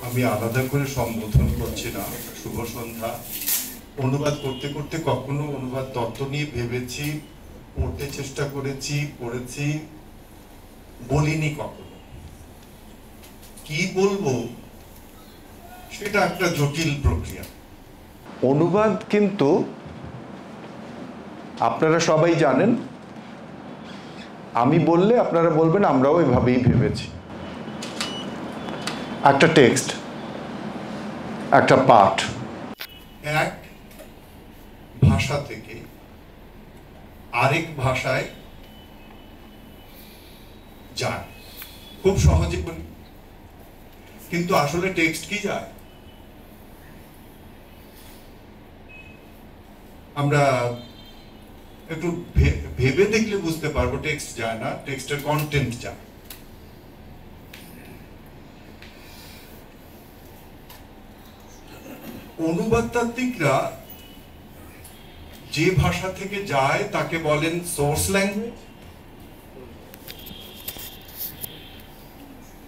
আমি আলাদা করে সম্বোধন করছি না। শুভ সন্ধ্যা। অনুবাদ করতে করতে কখনো অনুবাদ তত্ত্ব নিয়ে ভেবেছি, পড়তে চেষ্টা করেছি, পড়েছি, বলিনি কখনো। কি বলবো সেটা একটা জটিল প্রক্রিয়া। অনুবাদ কিন্তু আপনারা সবাই জানেন, আমি বললে আপনারা বলবেন আমরাও এভাবেই ভেবেছি। একটা টেক্সট, একটা পাঠ এক ভাষা থেকে আরেক ভাষায় যায়, খুব সহজে বলি। কিন্তু আসলে টেক্সট কি যায়? আমরা একটু ভেবে দেখলে বুঝতে পারবো টেক্সট যায় না, টেক্সটের কন্টেন্ট যায়। অনুবাদতাত্ত্বিকরা যে ভাষা থেকে যায় তাকে বলেন সোর্স ল্যাঙ্গুয়েজ,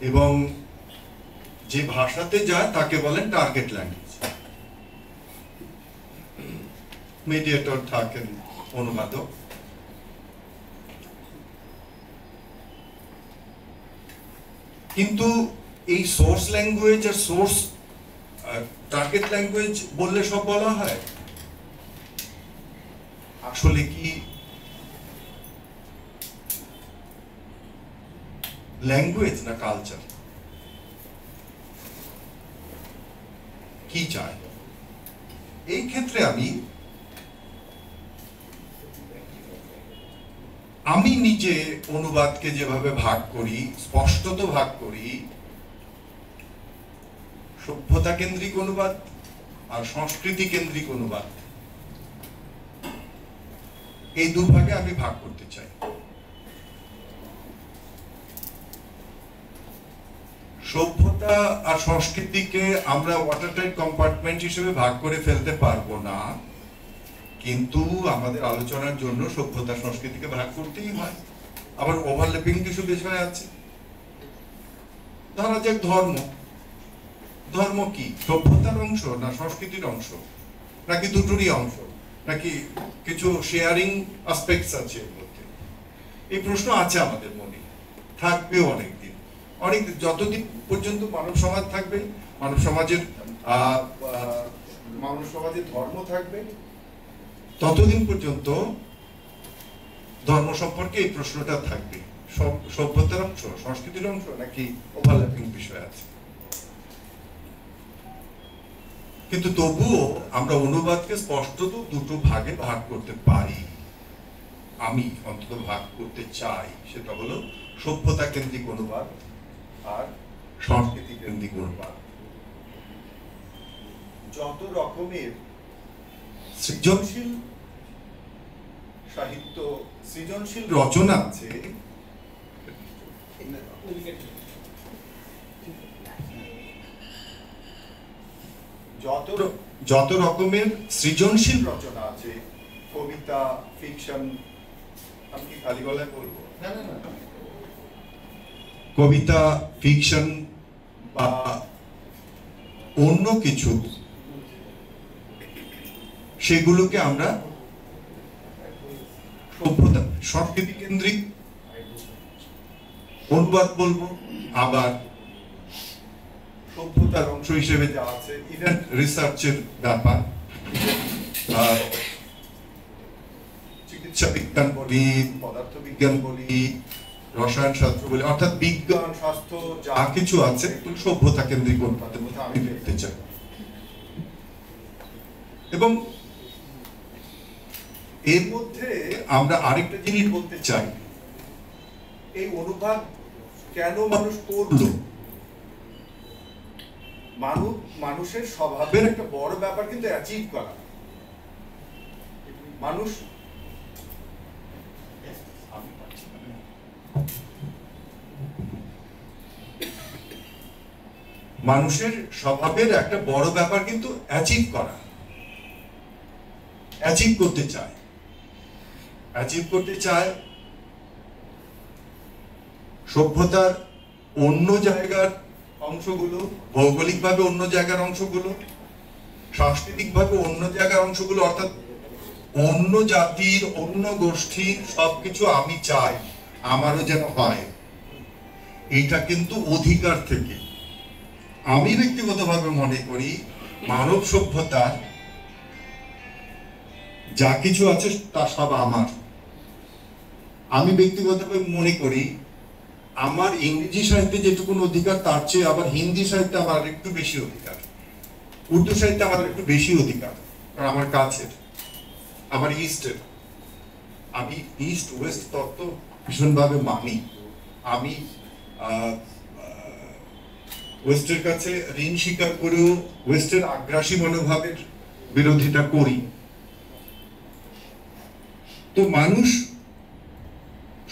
এবং যে ভাষাতে যায় তাকে বলেন টার্গেট ল্যাঙ্গুয়েজ। মিডিয়েটর থাকেন অনুবাদক। কিন্তু এই সোর্স ল্যাঙ্গুয়েজ আর সোর্স টার্গেট ল্যাঙ্গুয়েজ বললে সব বলা হয়? আসলে কি ল্যাঙ্গুয়েজ না কালচার? কি চাই? এই ক্ষেত্রে আমি নিজে অনুবাদকে যেভাবে ভাগ করি, স্পষ্টত ভাগ করি, সভ্যতা কেন্দ্রিক অনুবাদ আর সংস্কৃতি কেন্দ্রিক অনুবাদ, এই দুভাগে আমি ভাগ করতে চাই। সভ্যতা আর সংস্কৃতিকে আমরা ওয়াটারটাইট কম্পার্টমেন্ট হিসেবে ভাগ করে ফেলতে পারবো না, কিন্তু আমাদের আলোচনার জন্য সভ্যতা সংস্কৃতিকে ভাগ করতেই হয়। আবার ওভারল্যাপিং কিছু বিষয় আছে। ধরা যাক ধর্ম। ধর্ম কি সভ্যতার অংশ না সংস্কৃতির অংশ, নাকি দুটোরই অংশ, নাকি কিছু শেয়ারিং অ্যাসপেক্টস আছে এর মধ্যে? এই প্রশ্ন আছে আমাদের মনে, থাকবেও অনেকদিন। যতদিন পর্যন্ত মানব সমাজ থাকবে, মানব সমাজের ধর্ম থাকবে, ততদিন পর্যন্ত ধর্ম সম্পর্কে এই প্রশ্নটা থাকবে। সভ্যতার অংশ, সংস্কৃতির অংশ, নাকি ওভারল্যাপিং বিষয় আছে। কিন্তু তবুও আমরা অনুবাদকে স্পষ্টত দুটো ভাগে ভাগ করতে পারি। আমি অন্তত ভাগ করতে চাই। সেটা হলো সভ্যতা কেন্দ্রিক অনুবাদ আর সংস্কৃতি কেন্দ্রিক অনুবাদ। যত রকমের সৃজনশীল সাহিত্য, সৃজনশীল রচনা আছে, যত রকমের সৃজনশীল রচনা আছে, কবিতা, ফিকশন, আমি কি খালি গলায় বলবো? কবিতা, ফিকশন বা অন্য কিছু, সেগুলোকে আমরা সভ্যতা সংস্কৃতি কেন্দ্রিক অনুবাদ বলবো। আবার সভ্যতার অংশ হিসেবে যা আছে, ইভেন রিসার্চের ব্যাপার, চিকিৎসা বিজ্ঞান বলি, পদার্থ বিজ্ঞান বলি, রসায়ন শাস্ত্র বলি, অর্থাৎ বিজ্ঞান, স্বাস্থ্য যা কিছু আছে সভ্যতা কেন্দ্রিক অনুবাদের মধ্যে আমি দেখতে চাই। এবং এর মধ্যে আমরা আরেকটা জিনিস বলতে চাই, এই অনুবাদ কেন মানুষ করলো? মানুষের স্বভাবের একটা বড় ব্যাপার কিন্তু অ্যাচিভ করা। মানুষের স্বভাবের একটা বড় ব্যাপার কিন্তু অ্যাচিভ করা, অ্যাচিভ করতে চায় সভ্যতার অন্য জায়গার অংশগুলো, ভৌগোলিকভাবে অন্য জায়গার অংশগুলো, সাংস্কৃতিকভাবে অন্য জায়গার অংশগুলো, অর্থাৎ অন্য জাতির, অন্য গোষ্ঠীর সবকিছু আমি চাই আমারও যেন হয়, এইটা কিন্তু অধিকার থেকে। আমি ব্যক্তিগতভাবে মনে করি মানব সভ্যতার যা কিছু আছে তা সব আমার। আমি ব্যক্তিগতভাবে মনে করি আমার ইংরেজি সাহিত্যে যেটুকুন অধিকার তার চেয়ে আবার হিন্দি সাহিত্যে আমার একটু বেশি অধিকার, উর্দু সাহিত্যে আমার একটু বেশি অধিকার, কারণ আমার কাছের, আমার ইস্টের। আমি ইস্ট ওয়েস্ট তত্ত্ব ভীষণভাবে মানি। আমি ওয়েস্টের কাছে ঋণ স্বীকার করেও ওয়েস্টের আগ্রাসী মনোভাবের বিরোধিতা করি। তো মানুষ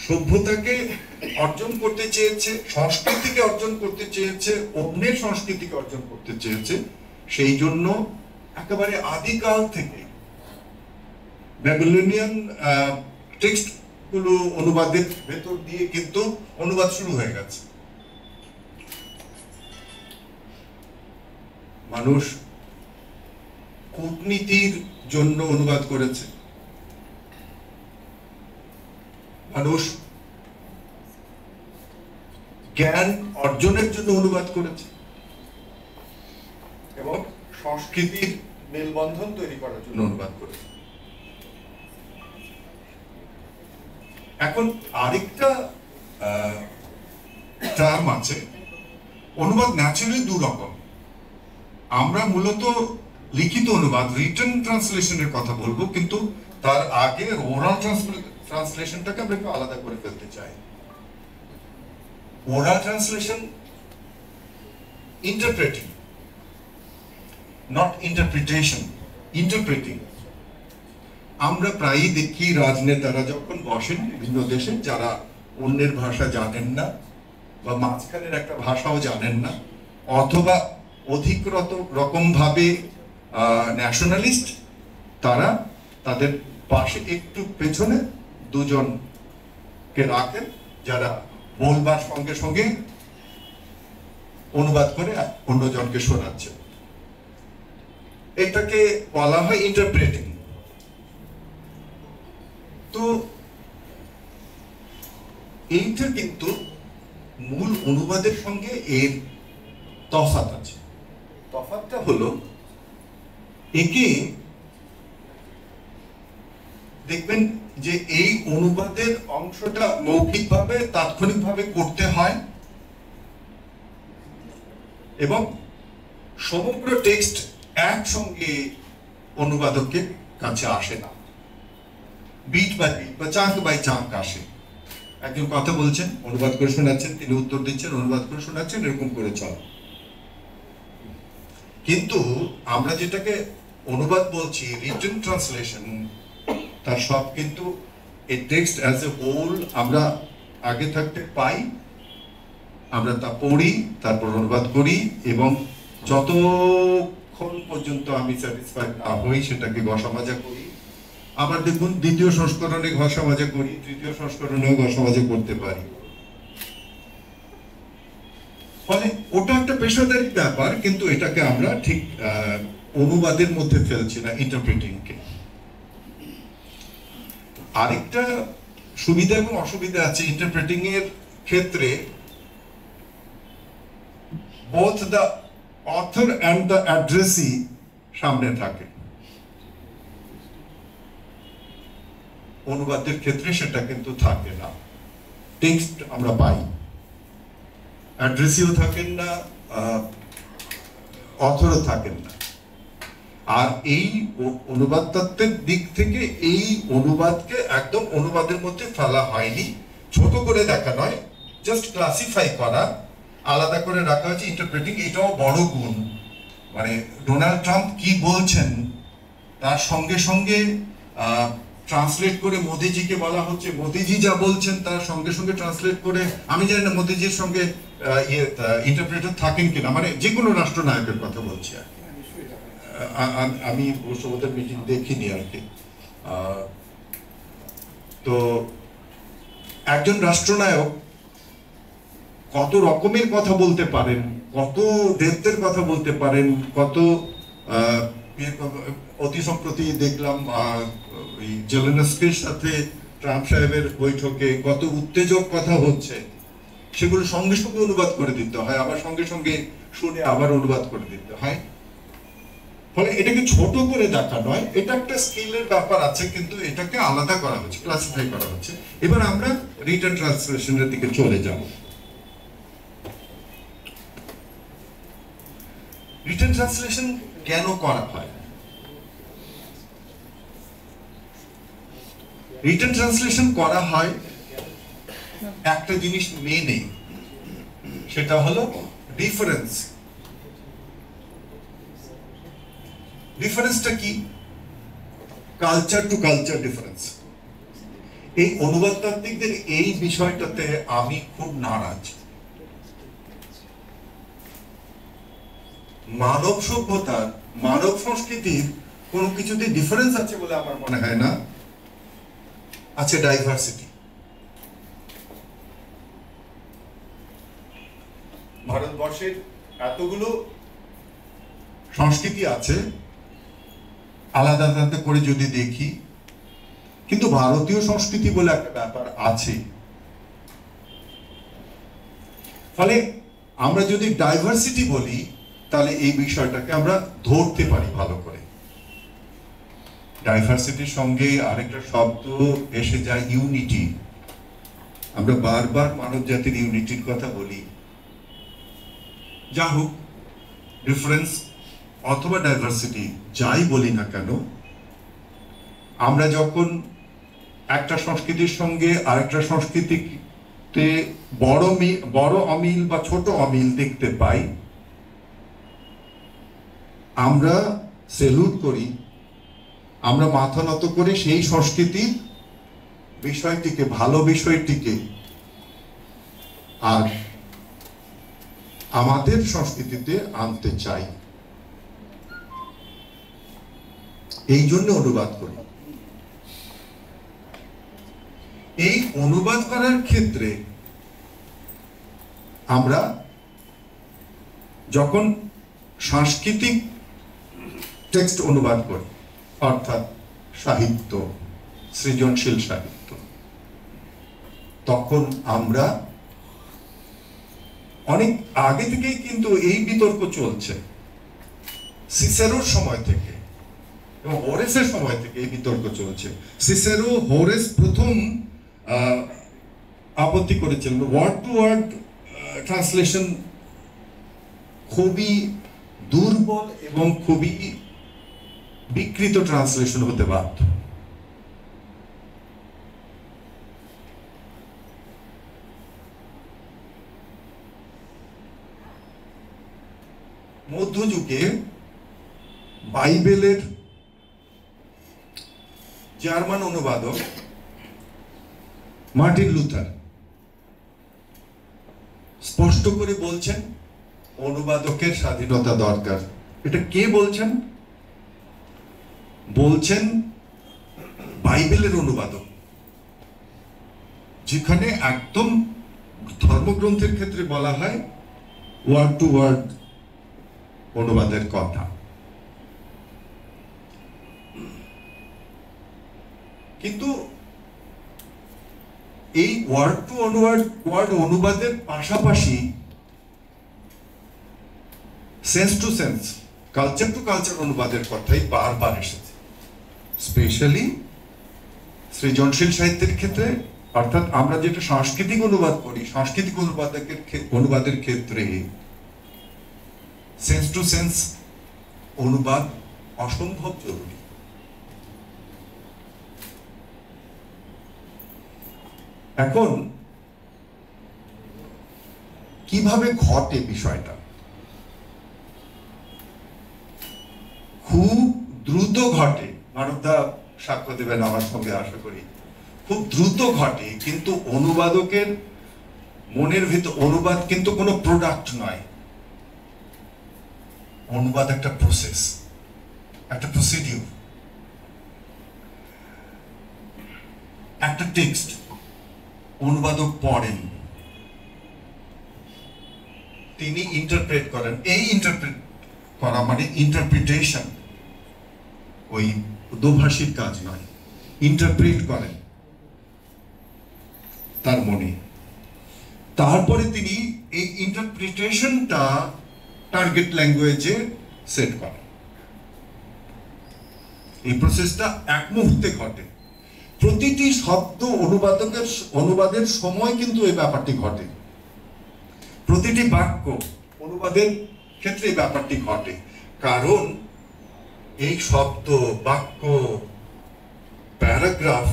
সভ্যতাকে অর্জন করতে চেয়েছে, সংস্কৃতিকে অর্জন করতে চেয়েছে, অন্যের সংস্কৃতিকে অর্জন করতে চেয়েছে। সেই জন্য একেবারে আদিকাল থেকে ব্যাবিলনিয়ান টেক্সট গুলো অনুবাদের ভেতর দিয়ে কিন্তু অনুবাদ শুরু হয়ে গেছে। মানুষ কূটনীতির জন্য অনুবাদ করেছে, মানুষ জ্ঞান অর্জনের জন্য অনুবাদ করেছে এবং সংস্কৃতির মেলবন্ধন তৈরি করার জন্য অনুবাদ করেছে। এখন আরেকটা টার্ম আছে, অনুবাদ ন্যাচুরালি দু রকম। আমরা মূলত লিখিত অনুবাদ, রিটেন ট্রান্সলেশনের কথা বলবো, কিন্তু তার আগে ওরাল ট্রান্সলেশনটাকে আমরা একটু আলাদা করে ফেলতে চাই। Oral translation interpreting, not interpretation, interpreting. আমরা প্রায়ই দেখি রাজনেতারা যখন বসেন বিভিন্ন দেশে, যারা অন্যের ভাষা জানেন না বা মাঝখানের একটা ভাষাও জানেন না, অথবা অধিকরত রকম ভাবে ন্যাশনালিস্ট, তারা তাদের পাশে একটু পেছনে দুজনকে রাখেন যারা বলবার সঙ্গে সঙ্গে অনুবাদ করে অন্যজনকে শোনাচ্ছে। এটাকে বলা হয় ইন্টারপ্রেটিং। তো এইটা কিন্তু মূল অনুবাদের সঙ্গে এর তফাৎ আছে। তফাৎটা হলো, একে দেখবেন যে এই অনুবাদের অংশটা মৌখিকভাবে তাৎক্ষণিকভাবে করতে হয় এবং সমগ্র টেক্সট একসঙ্গে অনুবাদকের কাছে আসে না, বিট বাই বিট বা চাঙ্ক বাই চাঙ্ক আসে। একজন কথা বলছেন, অনুবাদ করে শোনাচ্ছেন, তিনি উত্তর দিচ্ছেন, অনুবাদ করে শোনাচ্ছেন, এরকম করে চলে। কিন্তু আমরা যেটাকে অনুবাদ বলছি, রিটেন ট্রান্সলেশন, তার সব কিন্তু এই টেক্সট অ্যাজ এ হোল আমরা আগে থাকতে পাই, আমরা তা পড়ি, তারপর অনুবাদ করি এবং যতক্ষণ পর্যন্ত আমি স্যাটিসফাইড না হই সেটাকে ঘষা-মাজা করি। আবার দেখুন দ্বিতীয় সংস্করণে ঘষা-মাজা করি, তৃতীয় সংস্করণেও ঘষা-মাজা করতে পারি। ফলে ওটা একটা পেশাদারি ব্যাপার, কিন্তু এটাকে আমরা ঠিক অনুবাদের মধ্যে ফেলছি না, ইন্টারপ্রিটিংকে। আরেকটা সুবিধা এবং অসুবিধা আছে ইন্টারপ্রেটিং এর ক্ষেত্রে। both the author and the addressee সামনে থাকে। অনুবাদের ক্ষেত্রে সেটা কিন্তু থাকে না। টেক্সট আমরা পাই, অ্যাড্রেসিও থাকেন না, অথরও থাকেন না। আর এই অনুবাদ তত্ত্বের দিক থেকে এই অনুবাদকে একদম অনুবাদের মধ্যে ফেলা হয়নি, ছোট করে দেখা নয়, জাস্ট ক্লাসিফাই করা, আলাদা করে রাখা হয়েছে ইন্টারপ্রেটিং। এটাও বড় গুণ। মানে ডোনাল্ড ট্রাম্প কি বলছেন তার সঙ্গে সঙ্গে ট্রান্সলেট করে মোদিজিকে বলা হচ্ছে, মোদিজি যা বলছেন তার সঙ্গে সঙ্গে ট্রান্সলেট করে, আমি জানি না মোদিজির সঙ্গে ইন্টারপ্রেটার থাকেন কিনা, মানে যে কোনো রাষ্ট্রনায়কের কথা বলছি আর কি। আমি ওদের মিটিং দেখিনি আর কি। তো একজন রাষ্ট্রনায়ক কত রকমের কথা বলতে পারেন, কত ডেপথের কথা বলতে পারেন, কত অতি সম্প্রতি দেখলাম জেলেনস্কির সাথে ট্রাম্প সাহেবের বৈঠকে কত উত্তেজক কথা হচ্ছে, সেগুলো সঙ্গে সঙ্গে অনুবাদ করে দিতে হয়, আবার সঙ্গে সঙ্গে শুনে আবার অনুবাদ করে দিতে হয়। ফলে এটাকে ছোট করে দেখা নয়, এটা একটা স্কিলের ব্যাপার আছে, কিন্তু এটাকে আলাদা করা হচ্ছে, ক্লাসিফাই করা হচ্ছে। এবার আমরা রিটেন ট্রান্সলেশনের দিকে চলে যাব। রিটেন ট্রান্সলেশন কেন করা হয়? রিটেন ট্রান্সলেশন করা হয় একটা জিনিস মেনে, সেটা হলো ডিফারেন্স। ডিফারেন্সটা কি? Culture to culture difference. এই অনুবাদতাত্ত্বিকদের এই বিষয়টাতে আমি খুব নারাজ। মানব সভ্যতার, মানব সংস্কৃতির কোনো কিছুতে ডিফারেন্স আছে বলে আমার মনে হয় না। আছে ডাইভার্সিটি। ভারতবর্ষের এতগুলো সংস্কৃতি আছে আলাদা আলাদা করে যদি দেখি, কিন্তু ভারতীয় সংস্কৃতি বলে একটা ব্যাপার আছে। ফলে আমরা যদি ডাইভার্সিটি বলি, তাহলে এই বিষয়টাকে আমরা ধরতে পারি ভালো করে। ডাইভার্সিটির সঙ্গে আরেকটা শব্দ এসে যায়, ইউনিটি। আমরা বারবার মানব জাতির ইউনিটির কথা বলি। যা হোক, ডিফারেন্স অথবা ডাইভার্সিটি যাই বলি না কেন, আমরা যখন একটা সংস্কৃতির সঙ্গে আরেকটা সংস্কৃতিতে বড় অমিল বা ছোট অমিল দেখতে পাই, আমরা সেলুট করি, আমরা মাথা নত করে সেই সংস্কৃতির বিষয়টিকে, ভালো বিষয়টিকে আর আমাদের সংস্কৃতিতে আনতে চাই। এই জন্য অনুবাদ করি। এই অনুবাদ করার ক্ষেত্রে আমরা যখন সাংস্কৃতিক টেক্সট অনুবাদ করি, অর্থাৎ সাহিত্য, সৃজনশীল সাহিত্য, তখন আমরা অনেক আগে থেকেই কিন্তু এই বিতর্ক চলছে, সিসেরোর সময় থেকে এবং হোরেসের সময় থেকে এই বিতর্ক চলছে। সিসেরো, হোরেস প্রথম আপত্তি করেছিলেন ওয়ার্ড টু ওয়ার্ড ট্রান্সলেশন খুবই দুর্বল এবং খুবই বিকৃত ট্রান্সলেশন হতে বাধ্য। মধ্যযুগে বাইবেলের জার্মান অনুবাদক মার্টিন লুথার স্পষ্ট করে বলছেন অনুবাদকের স্বাধীনতা দরকার। এটা কে বলছেন? বলছেন বাইবেলের অনুবাদক, যেখানে একদম ধর্মগ্রন্থের ক্ষেত্রে বলা হয় ওয়ার্ড টু ওয়ার্ড অনুবাদের কথা। কিন্তু এই ওয়ার্ড টু ওয়ার্ড অনুবাদের পাশাপাশি sense to sense, culture to culture অনুবাদের কথাই বারবার এসেছে, স্পেশালি সৃজনশীল সাহিত্যের ক্ষেত্রে। অর্থাৎ আমরা যেটা সাংস্কৃতিক অনুবাদ করি, সাংস্কৃতিক অনুবাদের ক্ষেত্রে সেন্স টু সেন্স অনুবাদ অসম্ভব জরুরি। এখন কিভাবে ঘটে বিষয়টা? খুব দ্রুত ঘটে, মানবদা সাক্ষ্য দেবেন আমার সঙ্গে আশা করি, খুব দ্রুত ঘটে। কিন্তু অনুবাদকের মনের ভিতর, অনুবাদ কিন্তু কোনো প্রোডাক্ট নয়, অনুবাদ একটা প্রসেস, একটা প্রসিডিউর। একটা টেক্সট অনুবাদক পড়েন, তিনি ইন্টারপ্রেট করেন। এই ইন্টারপ্রেট করা মানে ইন্টারপ্রিটেশন, ওই দোভাষীর কাজ নয়, ইন্টারপ্রেট করেন তার মনে। তারপরে তিনি এই ইন্টারপ্রিটেশনটা টার্গেট ল্যাঙ্গুয়েজে সেট করেন। এই প্রসেসটা এক মুহূর্তে ঘটে। প্রতিটি শব্দ অনুবাদের সময় কিন্তু এই ব্যাপারটি ঘটে। প্রতিটি বাক্য অনুবাদের ক্ষেত্রে এই ব্যাপারটি ঘটে, কারণ এই শব্দ, বাক্য, প্যারাগ্রাফ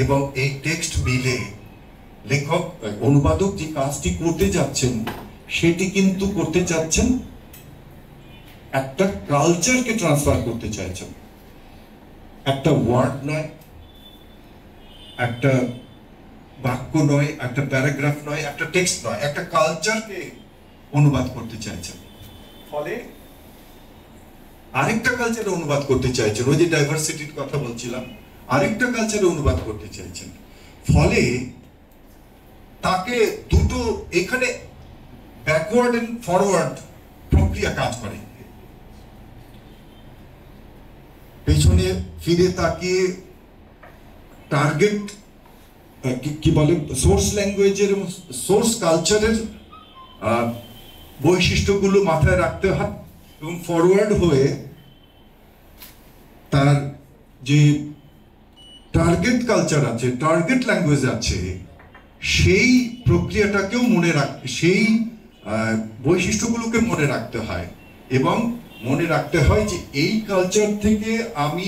এবং এই টেক্সট মিলে লেখক, অনুবাদক যে কাজটি করতে যাচ্ছেন সেটি কিন্তু করতে চাচ্ছেন একটা কালচারকে ট্রান্সফার করতে চাইছেন। একটা ওয়ার্ড নয়, একটা বাক্য নয়, একটা প্যারাগ্রাফ নয়, একটা টেক্সট নয়, একটা কালচারকে অনুবাদ করতে চাইছেন। ফলে আরেকটা কালচারে অনুবাদ করতে চাইছেন, ওই যে ডাইভার্সিটির কথা বলছিলাম, আরেকটা কালচারে অনুবাদ করতে চাইছেন। ফলে তাকে দুটো এখানে ব্যাকওয়ার্ড এন্ড ফরওয়ার্ড প্রক্রিয়া কাজ করে। পেছনে ফিরে তাকিয়ে টার্গেট কি বলে সোর্স ল্যাঙ্গুয়েজের এবং সোর্স কালচারের বৈশিষ্ট্যগুলো মাথায় রাখতে হয়, এবং ফরওয়ার্ড হয়ে তার যে টার্গেট কালচার আছে, টার্গেট ল্যাঙ্গুয়েজ আছে, সেই প্রক্রিয়াটাকেও মনে রাখতে, সেই বৈশিষ্ট্যগুলোকে মনে রাখতে হয়, এবং মনে রাখতে হয় যে এই কালচার থেকে আমি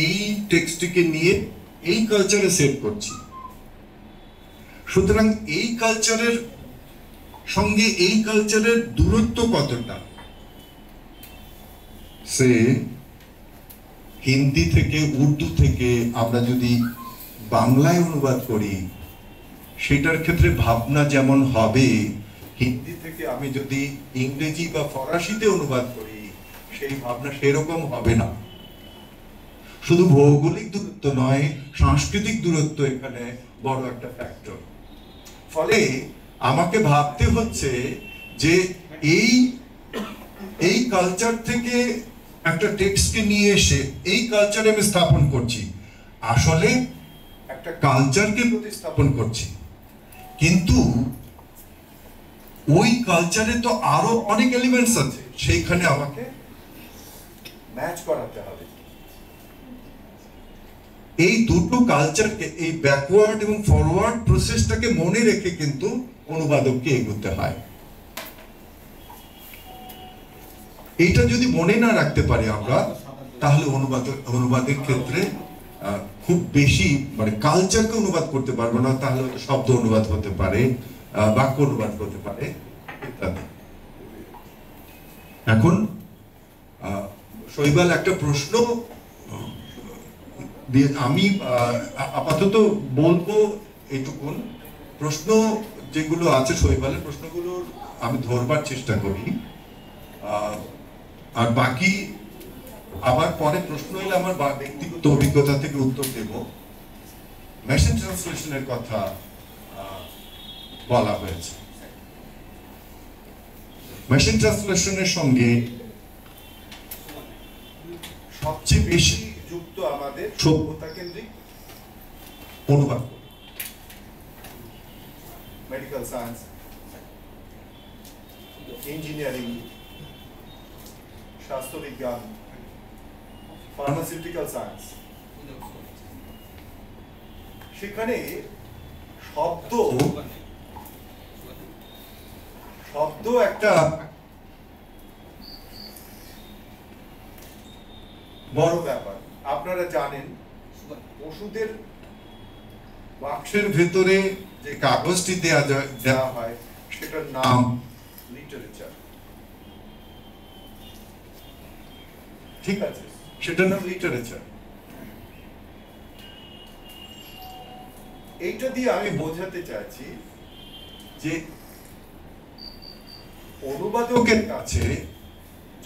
এই টেক্সটটিকে নিয়ে এই কালচারে সেট করছি। সুতরাং এই কালচারের সঙ্গে এই কালচারের দূরত্ব কতটা, সে হিন্দি থেকে, উর্দু থেকে আমরা যদি বাংলায় অনুবাদ করি, সেটার ক্ষেত্রে ভাবনা যেমন হবে, হিন্দি থেকে আমি যদি ইংরেজি বা ফরাসিতে অনুবাদ করি সেই ভাবনা সেরকম হবে না। শুধু ভৌগোলিক দূরত্ব নয়, সাংস্কৃতিক দূরত্ব এখানে বড় একটা ফ্যাক্টর। ফলে আমাকে ভাবতে হচ্ছে যে এই কালচার থেকে একটা টেক্সটকে নিয়ে এসে এই কালচারে আমি স্থাপন করছি, আসলে একটা কালচারকে প্রতিস্থাপন করছি, কিন্তু ওই কালচারে তো আরো অনেক এলিমেন্টস আছে, সেইখানে আমাকে ম্যাচ করাতে হবে। এই দুটো কালচারকে, এই ব্যাকওয়ার্ড এবং ফরওয়ার্ড প্রসেসটাকে মনে রেখে কিন্তু অনুবাদককে এগোতে হয়। এইটা যদি মনে না রাখতে পারি আমরা, তাহলে অনুবাদের ক্ষেত্রে খুব বেশি মানে কালচারকে অনুবাদ করতে পারবো না। তাহলে হয়তো শব্দ অনুবাদ হতে পারে, বাক্য অনুবাদ হতে পারে ইত্যাদি। এখন শৈবাল একটা প্রশ্ন দিয়ে আমি আপাতত বলবো এইটুকুন। প্রশ্ন যেগুলো আছে শৈবালের প্রশ্নগুলো আমি ধরবার চেষ্টা করি, আর বাকি আবার পরে প্রশ্ন এলে আমার ব্যক্তিগত অভিজ্ঞতা থেকে উত্তর দেব। মেশিন ট্রান্সলেশনের কথা বলা হয়েছে। মেশিন ট্রান্সলেশনের সঙ্গে সবচেয়ে বেশি যুক্ত আমাদের সভ্যতা কেন্দ্রিক অনুবাদ, মেডিকেল সায়েন্স, ইঞ্জিনিয়ারিং, স্বাস্থ্যবিজ্ঞান, ফার্মাসিউটিক্যাল সায়েন্স। সেখানে শব্দ একটা বড় ব্যাপার। আপনারা জানেন ওষুধের বাক্সের ভেতরে যে কাগজটি দেওয়া হয় সেটার নাম লিটারেচার, ঠিক আছে? সেটার নাম লিটারেচার। এইটা দিয়ে আমি বোঝাতে চাইছি যে অনুবাদকের কাছে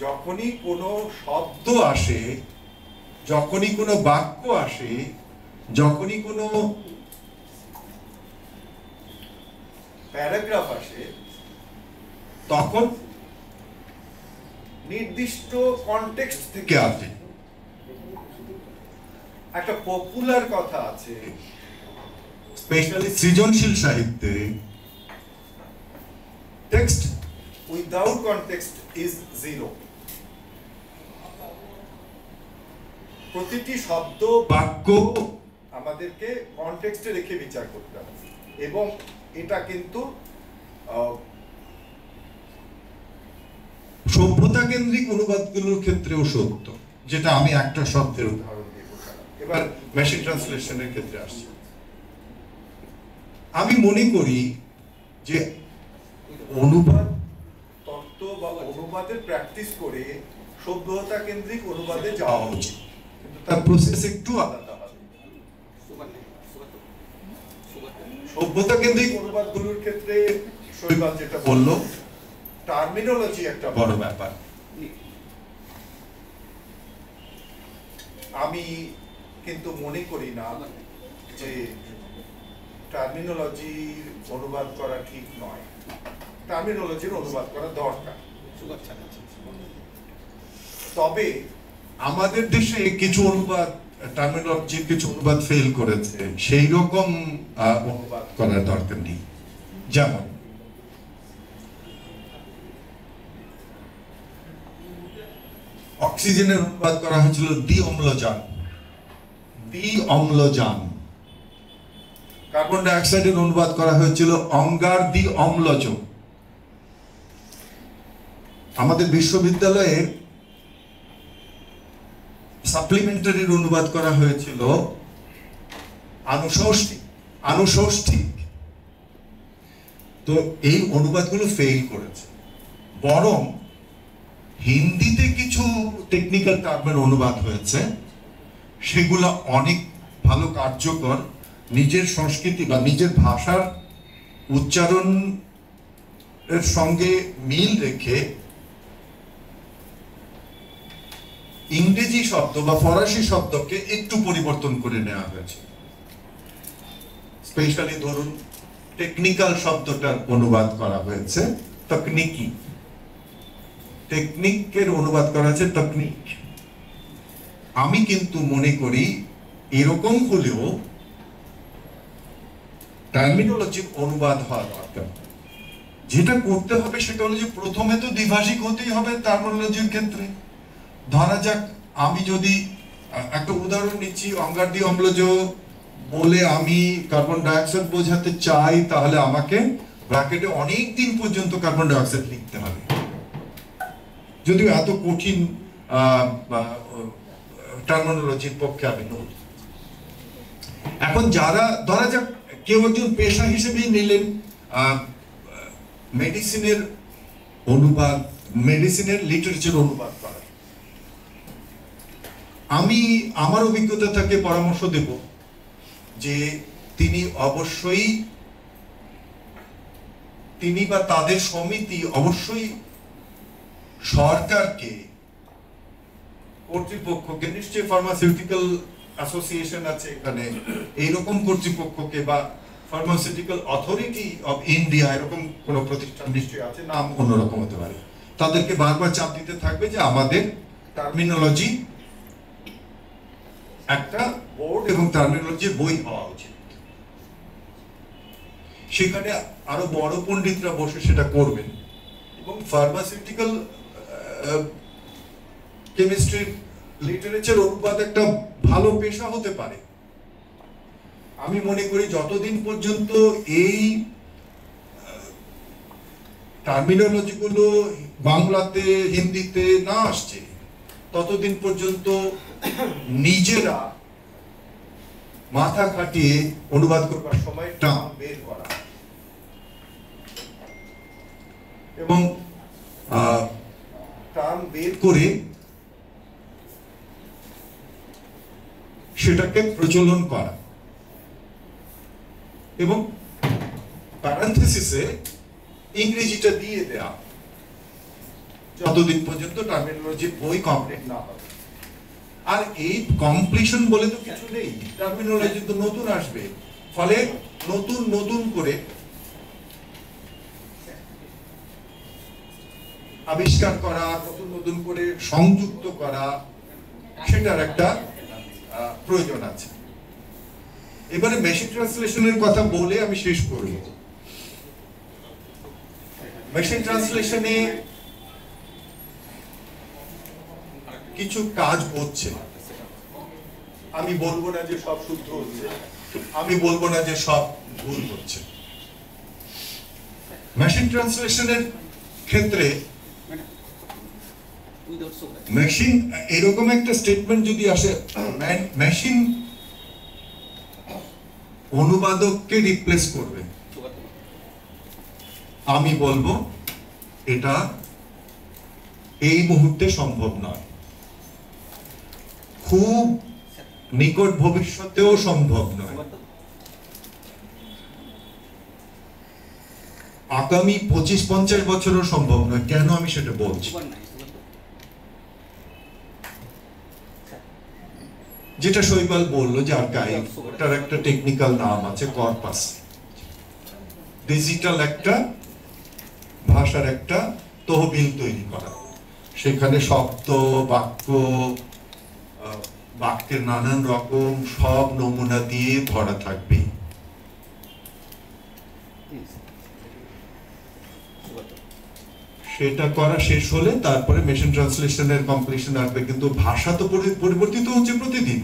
যখনই কোনো শব্দ আসে, যখনই কোনো বাক্য আসে, যখনই কোনো প্যারাগ্রাফ আসে, তখন নির্দিষ্ট কনটেক্সট থেকে আসে। একটা পপুলার কথা আছে, স্পেশালি সৃজনশীল সাহিত্যে, text without context is zero. প্রতিটি শব্দ বাক্য আমাদেরকে কনটেক্সটে রেখে বিচার করতে হবে, এবং এটা কিন্তু সভ্যতা কেন্দ্রিক অনুবাদগুলোর ক্ষেত্রেও সত্য, যেটা আমি একটা শব্দের উদাহরণ দিয়ে বললাম। এবার মেশিন ট্রান্সলেশনের ক্ষেত্রে আসছি। আমি মনে করি যে অনুবাদ তত্ত্ব বা অনুবাদের প্র্যাকটিস করে সভ্যতা কেন্দ্রিক অনুবাদে যাওয়া উচিত, কিন্তু তার প্রসেস একটু আলাদা হবে। সভ্যতা কেন্দ্রিক অনুবাদগুলোর ক্ষেত্রে শৈবাল যেটা বললো, টার্মিনোলজি একটা বড় ব্যাপার। আমি কিন্তু মনে করি না যে টার্মিনোলজির অনুবাদ করা ঠিক নয়। টার্মিনোলজির অনুবাদ করা দরকার, তবে আমাদের দেশে কিছু অনুবাদ, টার্মিনোলজির কিছু অনুবাদ ফেল করেছে, সেই রকম অনুবাদ করার দরকার নেই। যেমন অক্সিজেনের অনুবাদ করা হয়েছিল দ্বি অম্লজান, দ্বি অম্লজান। কার্বন ডাই অক্সাইডের অনুবাদ করা হয়েছিল অঙ্গার দ্বি অম্লজ। আমাদের বিশ্ববিদ্যালয়ে সাপ্লিমেন্টারির অনুবাদ করা হয়েছিল আনুষষ্ঠিক, আনুষষ্ঠিক। তো এই অনুবাদগুলো ফেল করেছে। বরং হিন্দিতে কিছু টেকনিক্যাল টার্মের অনুবাদ হয়েছে, সেগুলো অনেক ভালো কার্যকর। নিজের সংস্কৃতি বা নিজের ভাষার উচ্চারণ এর সঙ্গে মিল রেখে ইংরেজি শব্দ বা ফরাসি শব্দকে একটু পরিবর্তন করে নেওয়া হয়েছে। স্পেশালি ধরুন টেকনিক্যাল শব্দটার অনুবাদ করা হয়েছে তকনিকি, টেকনিকের অনুবাদ করা হয়েছে তকনিক। আমি কিন্তু মনে করি এরকম হলেও টার্মিনোলজির অনুবাদ হওয়া দরকার। যেটা করতে হবে সেটা হলো যে প্রথমে তো দ্বিভাষিক হতেই হবে টার্মিনোলজির ক্ষেত্রে। ধরা যাক আমি যদি একটা উদাহরণ নিচ্ছি, অঙ্গার দ্বি অম্লজ বলে আমি কার্বন ডাই অক্সাইড বোঝাতে চাই, তাহলে আমাকে ব্র্যাকেটে অনেক দিন পর্যন্ত কার্বন ডাই অক্সাইড লিখতে হবে, যদিও এত কঠিন টার্মিনোলজির পক্ষে আমি নই। এখন যারা ধরা যাক কেউ একজন পেশা হিসেবেই নিলেন মেডিসিনের অনুবাদ, মেডিসিনের লিটারেচার অনুবাদ করা, আমি আমার অভিজ্ঞতা থেকে পরামর্শ দেব যে তিনি অবশ্যই, তিনি বা তাদের সমিতি অবশ্যই সরকারকে, কর্তৃপক্ষকে, নিশ্চয়ই ফার্মাসিউটিক্যাল অ্যাসোসিয়েশন আছে এখানে, এইরকম কর্তৃপক্ষকে বা ফার্মাসিউটিক্যাল অথরিটি অফ ইন্ডিয়া এরকম কোন প্রতিষ্ঠান নিশ্চয়ই আছে, নাম অন্যরকম হতে পারে, তাদেরকে বারবার চাপ দিতে থাকবে যে আমাদের টার্মিনোলজি একটা বোর্ড এবং টার্মিনোলজি বই হওয়া উচিত। সেখানে আরো বড় পণ্ডিতরা বসে সেটা করবেন, এবং ফার্মাসিউটিক্যাল কেমিস্ট্রি লিটারেচার অনুবাদ একটা ভালো পেশা হতে পারে। আমি মনে করি যতদিন পর্যন্ত এই টার্মিনোলজি গুলো বাংলাতে, হিন্দিতে না আসছে, ততদিন পর্যন্ত নিজেরা মাথা খাটিয়ে অনুবাদ করবার সময় টার্ম বের করা এবং টার্ম বের করে সেটাকে প্রচলন করা, এবং প্যারান্থেসিসে ইংরেজিটা দিয়ে দেয়া, যতদিন পর্যন্ত টার্মিনোলজি বই কমপ্লিট না হবে। আর এই কমপ্লিশন বলে তো কিছু নেই, টার্মিনোলজি তো নতুন আসবে, ফলে নতুন নতুন করে আবিষ্কার করা, নতুন নতুন করে সংযুক্ত করা, সেটার একটা প্রয়োজন আছে। এবারে মেশিন ট্রান্সলেশনের কথা বলে আমি শেষ করব। মেশিন ট্রান্সলেশনে কিছু কাজ হচ্ছে, আমি বলবো না যে সব শুদ্ধ হচ্ছে, আমি বলবো না যে সব ভুল হচ্ছে। মেশিন ট্রান্সলেশনের ক্ষেত্রে মেশিন এরকম একটা স্টেটমেন্ট যদি আসে, মেশিন অনুবাদককে রিপ্লেস করবে, আমি বলবো এটা এই মুহূর্তে সম্ভব নয়, খুব নিকট ভবিষ্যতেও সম্ভব নয়, আগামী 25-50 বছরও সম্ভব নয়। কেন আমি সেটা বলছি? যেটা শৈবাল বললো যে আর্কাইভ, ওটার একটা টেকনিক্যাল নাম আছে কর্পাস। ডিজিটাল একটা ভাষার একটা তহবিল তৈরি করা, সেখানে শব্দ, বাক্য, বাক্যের নানান রকম সব নমুনা দিয়ে ভরা থাকবে। সেটা করা শেষ হলে তারপরে মেশিন ট্রান্সলেশনের কমপ্লিশন আসবে। কিন্তু ভাষা তো পরিবর্তিত হচ্ছে প্রতিদিন।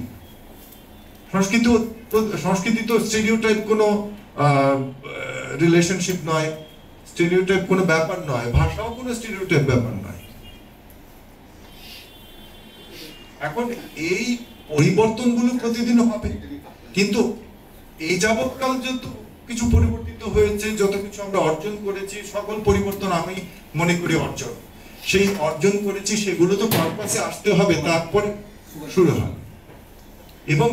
সংস্কৃতি তো স্টেরিওটাইপ কোনো রিলেশনশিপ নয়, স্টেরিওটাইপ কোনো ব্যাপার নয়, ভাষাও কোনো স্টেরিওটাইপ ব্যাপার নয়। এখন এই পরিবর্তনগুলো প্রতিদিন হবে, কিন্তু এই যাবৎকাল যত কিছু পরিবর্তিত হয়েছে, যত কিছু আমরা অর্জন করেছি, সকল পরিবর্তন আমি মনে করি অর্জন। সেই অর্জন করেছি সেগুলো তো কর্পাসে আসতে হবে, তারপরে শুরু হয়। এবং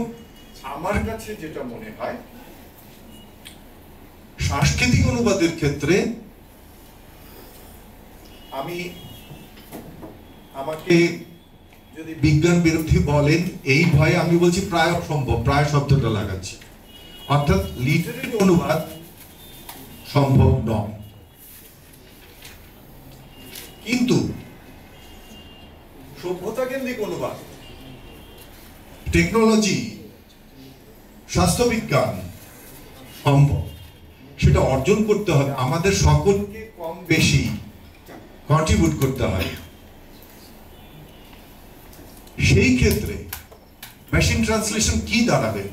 আমার কাছে যেটা মনে হয়, সাংস্কৃতিক অনুবাদের ক্ষেত্রে আমাকে যদি বিজ্ঞান বিরোধী বলেন, এই ভয়ে আমি বলছি প্রায় অসম্ভব, প্রায় শব্দটা লাগাচ্ছি, অর্থাৎ লিটারেরি অনুবাদ সম্ভব নয়। কিন্তু সভ্যতা কেন্দ্রিক অনুবাদ, টেকনোলজি, স্বাস্থ্যবিজ্ঞান সম্ভব। সেটা অর্জন করতে হবে, আমাদের সকলকে কম বেশি কন্ট্রিবিউট করতে হয়। সেই ক্ষেত্রে মেশিন ট্রান্সলেশন কি দাঁড়াবে?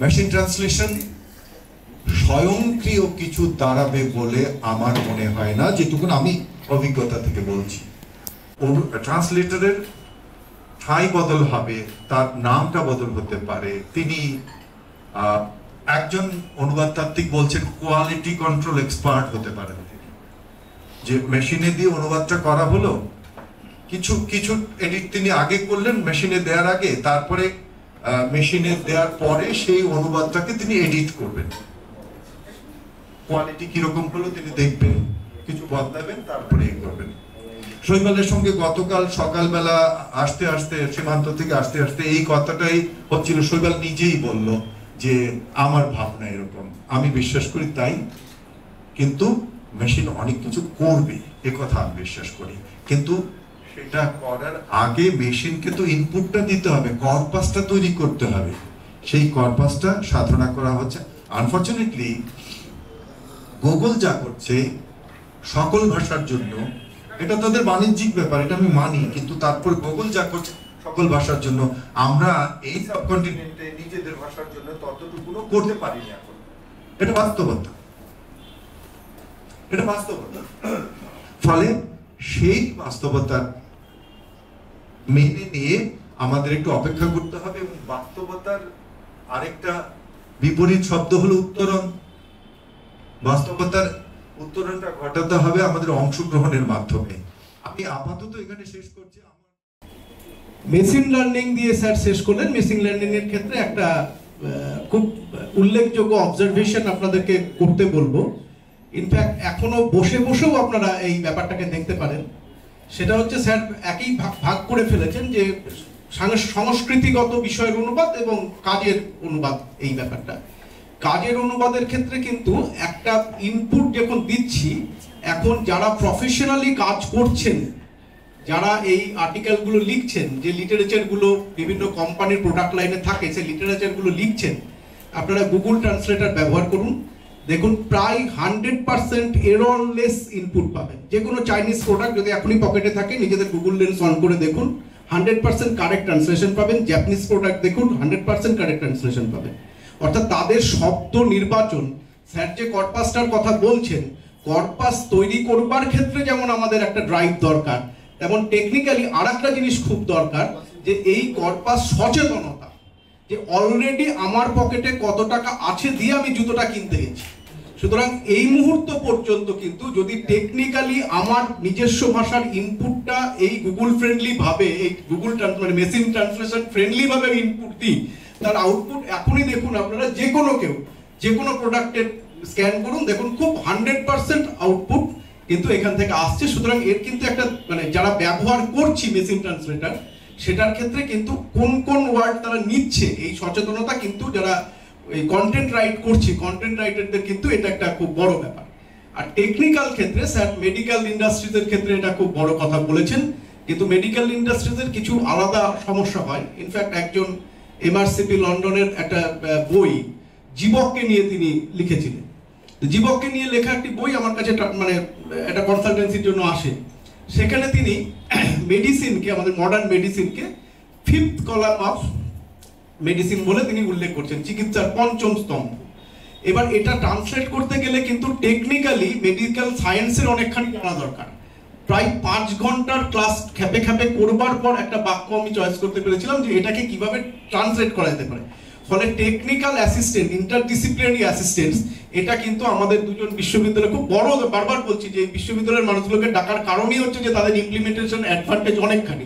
মেশিন ট্রান্সলেশন স্বয়ংক্রিয় কিছু দাঁড়াবে বলে আমার মনে হয় না, যেটুকু আমি অভিজ্ঞতা থেকে বলছি। ট্রান্সলেটরের ঠাঁই বদল হবে, তার নামটা বদল হতে পারে। তিনি একজন অনুবাদতাত্ত্বিক বলছেন কোয়ালিটি কন্ট্রোল এক্সপার্ট হতে পারেন। যে মেশিনে দিয়ে অনুবাদটা করা হলো, কিছু কিছু এডিট তিনি আগে করলেন মেশিনে দেওয়ার আগে, তারপরে মেশিনে দেওয়ার পরে সেই অনুবাদটাকে তিনি এডিট করবেন। কোয়ালিটি কিরকম হলো তিনি দেখবেন, কিছু বদলাবেন, তারপরে করবেন। শৈবালের সঙ্গে গতকাল সকালবেলা আসতে আসতে, সীমান্ত থেকে আসতে আসতে এই কথাটাই হচ্ছিল। শৈবাল নিজেই বলল যে আমার ভাবনা এরকম, আমি বিশ্বাস করি তাই, কিন্তু মেশিন অনেক কিছু করবে এ কথা আমি বিশ্বাস করি। কিন্তু সেটা করার আগে মেশিনকে তো ইনপুটটা দিতে হবে, কর্পাসটা তৈরি করতে হবে। সেই কর্পাসটা সাধনা করা হচ্ছে। আনফরচুনেটলি গুগল যা করছে সকল ভাষার জন্য, এটা তাদের বাণিজ্যিক ব্যাপার, এটা আমি মানি, কিন্তু তারপর গুগল যা করছে সকল ভাষার জন্য, আমরা এই সাবকন্টিনেন্টে নিজেদের ভাষার জন্য ততটুকুও করতে পারিনি এখন। এটা বাস্তবতা, এটা বাস্তবতা। ফলে সেই বাস্তবতা মেনে নিয়ে আমাদের একটু অপেক্ষা করতে হবে। এবং বাস্তবতার আরেকটা বিপরীত শব্দ হলো উত্তরণ। বাস্তবতার উত্তরণটা ঘটাতে হবে আমাদের অংশগ্রহণের মাধ্যমে। আমি আপাতত এখানে শেষ করছি। মেশিন লার্নিং দিয়ে স্যার শেষ করলেন। মেশিন লার্নিং এর ক্ষেত্রে একটা খুব উল্লেখযোগ্য অবজারভেশন আপনাদেরকে করতে বলবো। ইনফ্যাক্ট এখনো বসে বসেও আপনারা এই ব্যাপারটাকে দেখতে পারেন। সেটা হচ্ছে স্যার একই ভাগ করে ফেলেছেন যে সংস্কৃতিগত বিষয়ের অনুবাদ এবং কাজের অনুবাদ। এই ব্যাপারটা কাজের অনুবাদের ক্ষেত্রে কিন্তু একটা ইনপুট যখন দিচ্ছি, এখন যারা প্রফেশনালি কাজ করছেন, যারা এই আর্টিকেলগুলো লিখছেন, যে লিটারেচারগুলো বিভিন্ন কোম্পানির প্রোডাক্ট লাইনে থাকে, সেই লিটারেচারগুলো লিখছেন, আপনারা গুগল ট্রান্সলেটর ব্যবহার করুন। দেখুন প্রায় 100% এররলেস ইনপুট পাবেন। যে কোনো চাইনিজ প্রোডাক্ট যদি এখনই পকেটে থাকে, নিজেদের গুগল লেন্স অন করে দেখুন, 100% কারেক্ট ট্রান্সলেশন পাবেন। জাপানিজ প্রোডাক্ট দেখুন, 100% কারেক্ট ট্রান্সলেশন পাবেন। অর্থাৎ তাদের শব্দ নির্বাচন, স্যার যে কর্পাসটার কথা বলছেন, কর্পাস তৈরি করবার ক্ষেত্রে যেমন আমাদের একটা ড্রাইভ দরকার, তেমন টেকনিক্যালি আর একটা জিনিস খুব দরকার, যে এই কর্পাস সচেতনতা, যে অলরেডি আমার পকেটে কত টাকা আছে দিয়ে আমি জুতোটা কিনতে গেছি। সুতরাং এই মুহূর্ত পর্যন্ত কিন্তু যদি টেকনিক্যালি আমার নিজস্ব ভাষার ইনপুটটা এই গুগল ফ্রেন্ডলি ভাবে, এই গুগল মানে মেশিন ট্রান্সলেশন ফ্রেন্ডলি ভাবে ইনপুট দিই, তার আউটপুট এখনই দেখুন আপনারা, যে কোনো কেউ যে কোনো প্রোডাক্টের স্ক্যান করুন, দেখুন খুব 100% আউটপুট কিন্তু এখান থেকে আসছে। সুতরাং এর কিন্তু একটা মানে যারা ব্যবহার করছি মেশিন ট্রান্সলেটর, সেটার ক্ষেত্রে কিন্তু কোন কোন ওয়ার্ড তারা নিচ্ছে, এই সচেতনতা কিন্তু যারা এই কন্টেন্ট রাইট করছি, কন্টেন্ট রাইটারদের কিন্তু এটা একটা খুব বড় ব্যাপার। আর টেকনিক্যাল ক্ষেত্রে স্যার মেডিকেল ইন্ডাস্ট্রিজের ক্ষেত্রে এটা খুব বড় কথা বলেছেন, কিন্তু মেডিকেল ইন্ডাস্ট্রিজের কিছু আলাদা সমস্যা হয়। ইনফ্যাক্ট একজন MRCP লন্ডনের একটা বই জীবককে নিয়ে তিনি লিখেছিলেন। জীবককে নিয়ে লেখা একটি বই আমার কাছে মানে একটা কনসালটেন্সির জন্য আসে। সেখানে তিনি মেডিসিনকে, আমাদের মডার্ন মেডিসিনকে 5th কলাম অফ মেডিসিন বলে তিনি উল্লেখ করছেন, চিকিৎসার 5ম স্তম্ভ। এবার এটা ট্রান্সলেট করতে গেলে কিন্তু টেকনিক্যালি মেডিকেল সায়েন্সের অনেকখানি জানা দরকার। প্রায় 5 ঘন্টার ক্লাস খ্যাপে খ্যাপে করবার পর একটা বাক্য আমি চয়েস করতে পেরেছিলাম যে এটাকে কিভাবে ট্রান্সলেট করা যেতে পারে। ফলে টেকনিক্যাল অ্যাসিস্ট্যান্ট, ইন্টারডিসিপ্লিনারি অ্যাসিস্ট্যান্টস, এটা কিন্তু আমাদের দুজন বিশ্ববিদ্যালয় খুব বড়, বারবার বলছি যে বিশ্ববিদ্যালয়ের মানুষগুলোকে ডাকার কারণই হচ্ছে যে তাদের ইমপ্লিমেন্টেশন অ্যাডভান্টেজ অনেকখানি।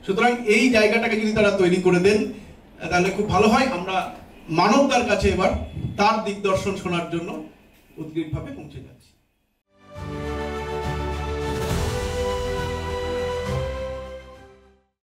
সুতরাং এই জায়গাটাকে যদি তারা তৈরি করে দেন তাহলে খুব ভালো হয়। আমরা মানবতার কাছে এবার তার দিকদর্শন শোনার জন্য উদ্গ্রীবভাবে পৌঁছে যাচ্ছি।